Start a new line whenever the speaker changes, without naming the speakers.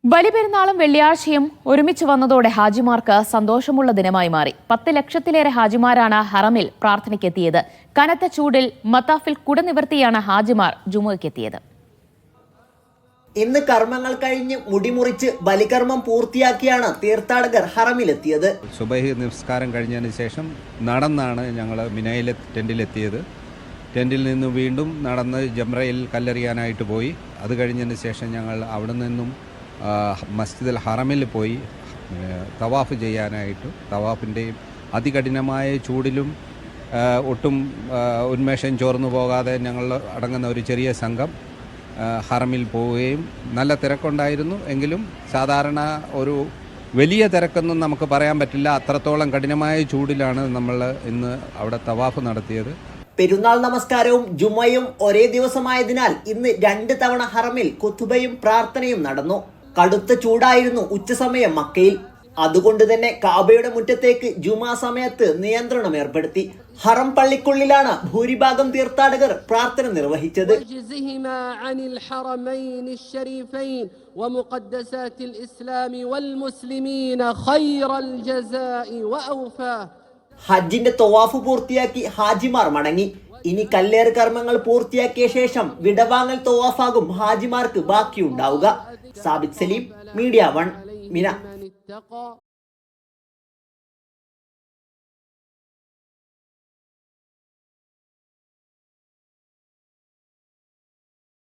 ബലിപെരുന്നാളും വെള്ളിയാഴ്ചയും ഒരുമിച്ച് വന്നതോടെ ഹാജിമാർക്ക് സന്തോഷമുള്ള ദിനമായി മാറി. 10 ലക്ഷത്തിലേറെ ഹാജിമാരാണ് ഹറമിൽ പ്രാർത്ഥനയ്ക്കെത്തിയത്. കനത്ത ചൂടിൽ മത്താഫിൽ കുടനിവർത്തിയാണ് ഹാജിമാർ ജുമുഅയ്ക്കെത്തിയത്.
ഇന്ന് കർമ്മങ്ങൾ കഴിഞ്ഞ് മുടിമുറിച്ച് ബലികർമ്മം പൂർത്തിയാക്കിയാണ് തീർത്ഥാടകർ ഹറമിലെത്തിയത്.
സുബഹി നിസ്കാരം കഴിഞ്ഞതിന് ശേഷം നടന്നാണ് ഞങ്ങൾ മിനയിലെ ടെന്റിലെത്തിയത്. ടെന്റിൽ നിന്ന് വീണ്ടും നടന്ന് ജംറയിൽ കല്ലെറിയാനായിട്ട് പോയി. അത് കഴിഞ്ഞതിന് ശേഷം ഞങ്ങൾ അവിടെ നിന്നും മസ്ജിദുൽ ഹറമിൽ പോയി തവാഫ് ചെയ്യാനായിട്ട്. തവാഫിൻ്റെയും അതികഠിനമായ ചൂടിലും ഒട്ടും ഉന്മേഷം ചോർന്നു പോകാതെ ഞങ്ങൾ അടങ്ങുന്ന ഒരു ചെറിയ സംഘം ഹറമിൽ പോവുകയും നല്ല തിരക്കുണ്ടായിരുന്നു. എങ്കിലും സാധാരണ ഒരു വലിയ തിരക്കൊന്നും നമുക്ക് പറയാൻ പറ്റില്ല. അത്രത്തോളം കഠിനമായ ചൂടിലാണ് നമ്മൾ ഇന്ന് അവിടെ തവാഫ് നടത്തിയത്.
പെരുന്നാൾ നമസ്കാരവും ജുമയും ഒരേ ദിവസമായതിനാൽ ഇന്ന് 2 തവണ ഹറമിൽ ഖുതുബയും പ്രാർത്ഥനയും നടന്നു. കടുത്ത ചൂടായിരുന്നു ഉച്ചസമയം മക്കയിൽ. അതുകൊണ്ട് തന്നെ കാബയുടെ മുറ്റത്തേക്ക് ജുമാ സമയത്ത് നിയന്ത്രണം ഏർപ്പെടുത്തി. ഹറം പള്ളിക്കുള്ളിലാണ് ഭൂരിഭാഗം തീർത്ഥാടകർ പ്രാർത്ഥന നിർവഹിച്ചത്. ഹജ്ജിന്റെ തവാഫ് പൂർത്തിയാക്കി ഹാജിമാർ മടങ്ങി. ഇനി കല്ലേറ് കർമ്മങ്ങൾ പൂർത്തിയാക്കിയ ശേഷം വിടവാങ്ങൽ തവാഫാകും ഹാജിമാർക്ക് ബാക്കിയുണ്ടാവുക. സാബിത് സലീം, മീഡിയ 1, മിന.